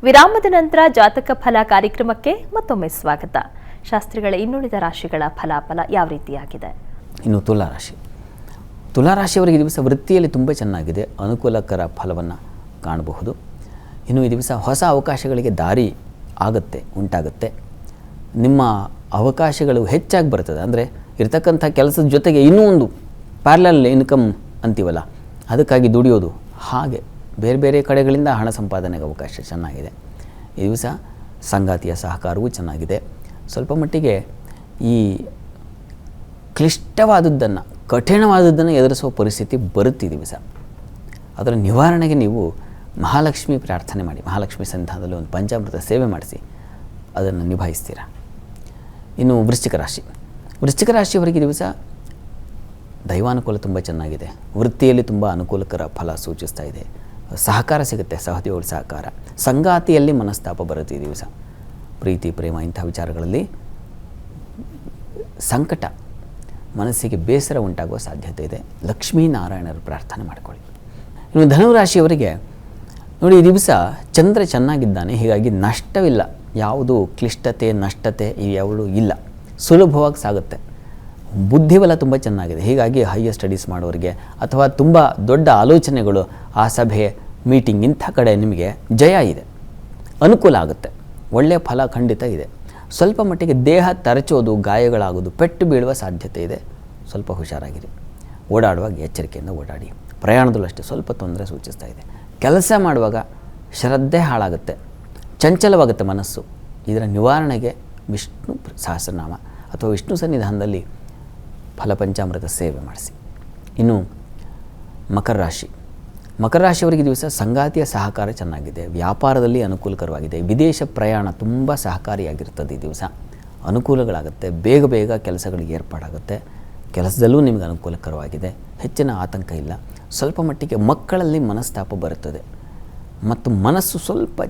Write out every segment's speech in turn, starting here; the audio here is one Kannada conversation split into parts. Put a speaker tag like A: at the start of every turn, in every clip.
A: ವಿರಾಮದ ನಂತರ ಜಾತಕ ಫಲ ಕಾರ್ಯಕ್ರಮಕ್ಕೆ ಮತ್ತೊಮ್ಮೆ ಸ್ವಾಗತ. ಶಾಸ್ತ್ರಿಗಳ ಇನ್ನುಳಿದ ರಾಶಿಗಳ ಫಲಾಫಲ ಯಾವ ರೀತಿಯಾಗಿದೆ?
B: ಇನ್ನು ತುಲಾರಾಶಿಯವರಿಗೆ ಈ ದಿವಸ ವೃತ್ತಿಯಲ್ಲಿ ತುಂಬ ಚೆನ್ನಾಗಿದೆ, ಅನುಕೂಲಕರ ಫಲವನ್ನು ಕಾಣಬಹುದು. ಇನ್ನು ಈ ದಿವಸ ಹೊಸ ಅವಕಾಶಗಳಿಗೆ ದಾರಿ ಉಂಟಾಗುತ್ತೆ. ನಿಮ್ಮ ಅವಕಾಶಗಳು ಹೆಚ್ಚಾಗಿ ಬರ್ತದೆ. ಅಂದರೆ ಇರ್ತಕ್ಕಂಥ ಕೆಲಸದ ಜೊತೆಗೆ ಇನ್ನೂ ಒಂದು ಪ್ಯಾರಲಲ್ ಇನ್ಕಮ್ ಅಂತೀವಲ್ಲ, ಅದಕ್ಕಾಗಿ ದುಡಿಯೋದು, ಹಾಗೆ ಬೇರೆ ಬೇರೆ ಕಡೆಗಳಿಂದ ಹಣ ಸಂಪಾದನೆಗೆ ಅವಕಾಶ ಚೆನ್ನಾಗಿದೆ. ಈ ದಿವಸ ಸಂಗಾತಿಯ ಸಹಕಾರವೂ ಚೆನ್ನಾಗಿದೆ. ಸ್ವಲ್ಪ ಮಟ್ಟಿಗೆ ಈ ಕ್ಲಿಷ್ಟವಾದದ್ದನ್ನು, ಕಠಿಣವಾದದ್ದನ್ನು ಎದುರಿಸುವ ಪರಿಸ್ಥಿತಿ ಬರುತ್ತೆ ಈ ದಿವಸ. ಅದರ ನಿವಾರಣೆಗೆ ನೀವು ಮಹಾಲಕ್ಷ್ಮಿ ಪ್ರಾರ್ಥನೆ ಮಾಡಿ, ಮಹಾಲಕ್ಷ್ಮಿ ಸನ್ನಿಧಾನದಲ್ಲಿ ಒಂದು ಪಂಚಾಮೃತ ಸೇವೆ ಮಾಡಿಸಿ, ಅದನ್ನು ನಿಭಾಯಿಸ್ತೀರ. ಇನ್ನು ವೃಶ್ಚಿಕ ರಾಶಿಯವರಿಗೆ ದಿವಸ ದೈವಾನುಕೂಲ ತುಂಬ ಚೆನ್ನಾಗಿದೆ. ವೃತ್ತಿಯಲ್ಲಿ ತುಂಬ ಅನುಕೂಲಕರ ಫಲ ಸೂಚಿಸ್ತಾ ಇದೆ. ಸಹಕಾರ ಸಿಗುತ್ತೆ, ಸಹೋದ್ಯೋಗಿಗಳ ಸಹಕಾರ. ಸಂಗಾತಿಯಲ್ಲಿ ಮನಸ್ತಾಪ ಬರುತ್ತೆ ಈ ದಿವಸ. ಪ್ರೀತಿ ಪ್ರೇಮ ಇಂಥ ವಿಚಾರಗಳಲ್ಲಿ ಸಂಕಟ, ಮನಸ್ಸಿಗೆ ಬೇಸರ ಉಂಟಾಗುವ ಸಾಧ್ಯತೆ ಇದೆ. ಲಕ್ಷ್ಮೀನಾರಾಯಣರು ಪ್ರಾರ್ಥನೆ ಮಾಡಿಕೊಳ್ಳಿ. ಇನ್ನು ಧನುರಾಶಿಯವರಿಗೆ ನೋಡಿ, ಈ ದಿವಸ ಚಂದ್ರ ಚೆನ್ನಾಗಿದ್ದಾನೆ, ಹೀಗಾಗಿ ನಷ್ಟವಿಲ್ಲ. ಯಾವುದು ಕ್ಲಿಷ್ಟತೆ ನಷ್ಟತೆ ಇವೆರಡೂ ಇಲ್ಲ, ಸುಲಭವಾಗಿ ಸಾಗುತ್ತೆ. ಬುದ್ಧಿಬಲ ತುಂಬ ಚೆನ್ನಾಗಿದೆ, ಹೀಗಾಗಿ ಹೈಯರ್ ಸ್ಟಡೀಸ್ ಮಾಡೋರಿಗೆ ಅಥವಾ ತುಂಬ ದೊಡ್ಡ ಆಲೋಚನೆಗಳು, ಆ ಸಭೆ ಮೀಟಿಂಗ್ ಇಂಥ ಕಡೆ ನಿಮಗೆ ಜಯ ಇದೆ, ಅನುಕೂಲ ಆಗುತ್ತೆ, ಒಳ್ಳೆಯ ಫಲ ಖಂಡಿತ ಇದೆ. ಸ್ವಲ್ಪ ಮಟ್ಟಿಗೆ ದೇಹ ತರಚೋದು, ಗಾಯಗಳಾಗೋದು, ಪೆಟ್ಟು ಬೀಳುವ ಸಾಧ್ಯತೆ ಇದೆ. ಸ್ವಲ್ಪ ಹುಷಾರಾಗಿರಿ. ಓಡಾಡುವಾಗ ಎಚ್ಚರಿಕೆಯಿಂದ ಓಡಾಡಿ. ಪ್ರಯಾಣದಲ್ಲೂ ಅಷ್ಟೇ ಸ್ವಲ್ಪ ತೊಂದರೆ ಸೂಚಿಸ್ತಾ ಇದೆ. ಕೆಲಸ ಮಾಡುವಾಗ ಶ್ರದ್ಧೆ ಹಾಳಾಗುತ್ತೆ, ಚಂಚಲವಾಗುತ್ತೆ ಮನಸ್ಸು. ಇದರ ನಿವಾರಣೆಗೆ ವಿಷ್ಣು ಸಹಸ್ರನಾಮ ಅಥವಾ ವಿಷ್ಣು ಸನ್ನಿಧಾನದಲ್ಲಿ ಫಲಪಂಚಾಮೃತ ಸೇವೆ ಮಾಡಿಸಿ. ಇನ್ನು ಮಕರ ರಾಶಿಯವರಿಗೆ ದಿವಸ ಸಂಗಾತಿಯ ಸಹಕಾರ ಚೆನ್ನಾಗಿದೆ, ವ್ಯಾಪಾರದಲ್ಲಿ ಅನುಕೂಲಕರವಾಗಿದೆ. ವಿದೇಶ ಪ್ರಯಾಣ ತುಂಬ ಸಹಕಾರಿಯಾಗಿರ್ತದೆ ಈ ದಿವಸ. ಅನುಕೂಲಗಳಾಗುತ್ತೆ, ಬೇಗ ಬೇಗ ಕೆಲಸಗಳಿಗೆ ಏರ್ಪಾಡಾಗುತ್ತೆ. ಕೆಲಸದಲ್ಲೂ ನಿಮಗೆ ಅನುಕೂಲಕರವಾಗಿದೆ, ಹೆಚ್ಚಿನ ಆತಂಕ ಇಲ್ಲ. ಸ್ವಲ್ಪ ಮಟ್ಟಿಗೆ ಮಕ್ಕಳಲ್ಲಿ ಮನಸ್ತಾಪ ಬರುತ್ತದೆ ಮತ್ತು ಮನಸ್ಸು ಸ್ವಲ್ಪ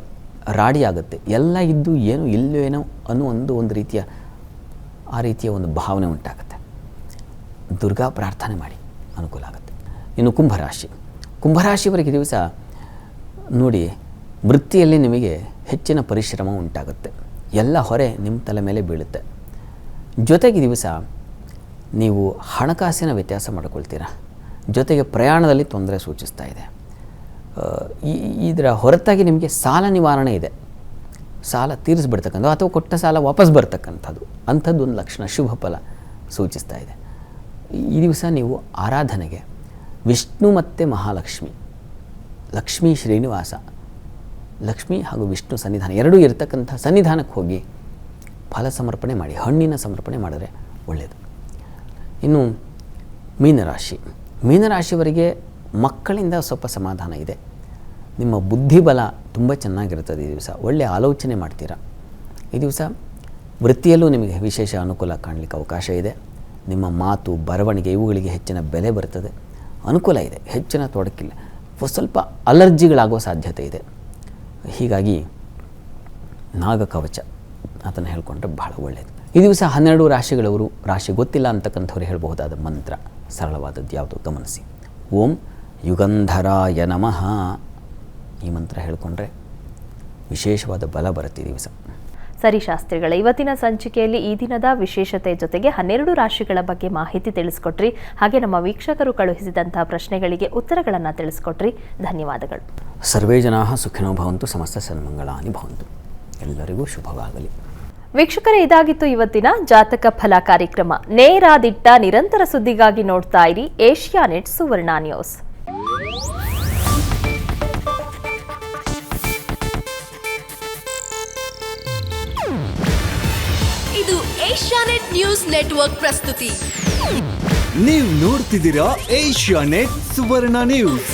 B: ರಾಡಿಯಾಗುತ್ತೆ. ಎಲ್ಲ ಇದ್ದು ಏನು ಇಲ್ಲೇನೋ ಅನ್ನೋ ಒಂದು ರೀತಿಯ ಒಂದು ಭಾವನೆ ಉಂಟಾಗುತ್ತೆ. ದುರ್ಗಾ ಪ್ರಾರ್ಥನೆ ಮಾಡಿ, ಅನುಕೂಲ ಆಗುತ್ತೆ. ಇನ್ನು ಕುಂಭರಾಶಿಯವರಿಗೆ ದಿವಸ ನೋಡಿ, ವೃತ್ತಿಯಲ್ಲಿ ನಿಮಗೆ ಹೆಚ್ಚಿನ ಪರಿಶ್ರಮ ಉಂಟಾಗುತ್ತೆ. ಎಲ್ಲ ಹೊರೆ ನಿಮ್ಮ ತಲೆ ಮೇಲೆ ಬೀಳುತ್ತೆ. ಜೊತೆಗೆ ದಿವಸ ನೀವು ಹಣಕಾಸಿನ ವ್ಯತ್ಯಾಸ ಮಾಡಿಕೊಳ್ತೀರ. ಜೊತೆಗೆ ಪ್ರಯಾಣದಲ್ಲಿ ತೊಂದರೆ ಸೂಚಿಸ್ತಾ ಇದೆ. ಇದರ ಹೊರತಾಗಿ ನಿಮಗೆ ಸಾಲ ನಿವಾರಣೆ ಇದೆ, ಸಾಲ ತೀರಿಸ್ಬಿಡ್ತಕ್ಕಂಥದ್ದು ಅಥವಾ ಕೊಟ್ಟ ಸಾಲ ವಾಪಸ್ ಬರ್ತಕ್ಕಂಥದ್ದು, ಅಂಥದ್ದೊಂದು ಲಕ್ಷಣ ಶುಭ ಫಲ ಸೂಚಿಸ್ತಾ ಇದೆ. ಈ ದಿವಸ ನೀವು ಆರಾಧನೆಗೆ ವಿಷ್ಣು ಮತ್ತು ಮಹಾಲಕ್ಷ್ಮಿ, ಲಕ್ಷ್ಮೀ ಶ್ರೀನಿವಾಸ, ಲಕ್ಷ್ಮಿ ಹಾಗೂ ವಿಷ್ಣು ಸನ್ನಿಧಾನ ಎರಡೂ ಇರತಕ್ಕಂಥ ಸನ್ನಿಧಾನಕ್ಕೆ ಹೋಗಿ ಫಲ ಸಮರ್ಪಣೆ ಮಾಡಿ, ಹಣ್ಣಿನ ಸಮರ್ಪಣೆ ಮಾಡಿದ್ರೆ ಒಳ್ಳೆಯದು. ಇನ್ನು ಮೀನರಾಶಿಯವರಿಗೆ ಮಕ್ಕಳಿಂದ ಸ್ವಲ್ಪ ಸಮಾಧಾನ ಇದೆ. ನಿಮ್ಮ ಬುದ್ಧಿಬಲ ತುಂಬ ಚೆನ್ನಾಗಿರ್ತದೆ ಈ ದಿವಸ. ಒಳ್ಳೆಯ ಆಲೋಚನೆ ಮಾಡ್ತೀರಾ ಈ ದಿವಸ. ವೃತ್ತಿಯಲ್ಲೂ ನಿಮಗೆ ವಿಶೇಷ ಅನುಕೂಲ ಕಾಣಲಿಕ್ಕೆ ಅವಕಾಶ ಇದೆ. ನಿಮ್ಮ ಮಾತು, ಬರವಣಿಗೆ ಇವುಗಳಿಗೆ ಹೆಚ್ಚಿನ ಬೆಲೆ ಬರ್ತದೆ, ಅನುಕೂಲ ಇದೆ, ಹೆಚ್ಚಿನ ತೊಡಕಿಲ್ಲ. ಸ್ವಲ್ಪ ಅಲರ್ಜಿಗಳಾಗುವ ಸಾಧ್ಯತೆ ಇದೆ. ಹೀಗಾಗಿ ನಾಗಕವಚ ಅದನ್ನು ಹೇಳ್ಕೊಂಡ್ರೆ ಬಹಳ ಒಳ್ಳೆಯದು. ಈ ದಿವಸ 12 ರಾಶಿಗಳವರು, ರಾಶಿ ಗೊತ್ತಿಲ್ಲ ಅಂತಕ್ಕಂಥವ್ರು ಹೇಳಬಹುದಾದ ಮಂತ್ರ ಸರಳವಾದದ್ದು ಯಾವುದು ಗಮನಿಸಿ. ಓಂ ಯುಗಂಧರಾಯ ನಮಃ ಈ ಮಂತ್ರ ಹೇಳಿಕೊಂಡ್ರೆ ವಿಶೇಷವಾದ ಬಲ ಬರುತ್ತೆ ಈ ದಿವಸ.
A: ಸರಿ ಶಾಸ್ತ್ರಿಗಳ, ಇವತ್ತಿನ ಸಂಚಿಕೆಯಲ್ಲಿ ಈ ದಿನದ ವಿಶೇಷತೆ ಜೊತೆಗೆ 12 ರಾಶಿಗಳ ಬಗ್ಗೆ ಮಾಹಿತಿ ತಿಳಿಸ್ಕೊಟ್ರಿ. ಹಾಗೆ ನಮ್ಮ ವೀಕ್ಷಕರು ಕಳುಹಿಸಿದಂತಹ ಪ್ರಶ್ನೆಗಳಿಗೆ ಉತ್ತರಗಳನ್ನು ತಿಳಿಸ್ಕೊಟ್ರಿ. ಧನ್ಯವಾದಗಳು.
B: ಸರ್ವೇ ಜನಾಃ ಸುಖಿನೋ ಭವಂತು, ಸಮಸ್ತ ಸನ್ಮಂಗಳಾನಿ ಭವಂತು. ಎಲ್ಲರಿಗೂ ಶುಭವಾಗಲಿ.
A: ವೀಕ್ಷಕರೇ, ಇದಾಗಿತ್ತು ಇವತ್ತಿನ ಜಾತಕ ಫಲ ಕಾರ್ಯಕ್ರಮ. ನೇರಾದಿಟ್ಟ ನಿರಂತರ ಸುದ್ದಿಗಾಗಿ ನೋಡ್ತಾ ಇರಿ ಏಷ್ಯಾನೆಟ್ ಸುವರ್ಣ ನ್ಯೂಸ್.
C: ಇದು ಏಷ್ಯಾನೆಟ್ ನ್ಯೂಸ್ ನೆಟ್ವರ್ಕ್ ಪ್ರಸ್ತುತಿ.
D: ನೀವು ನೋಡ್ತಿದ್ದೀರಾ ಏಷ್ಯಾನೆಟ್ ಸುವರ್ಣ ನ್ಯೂಸ್.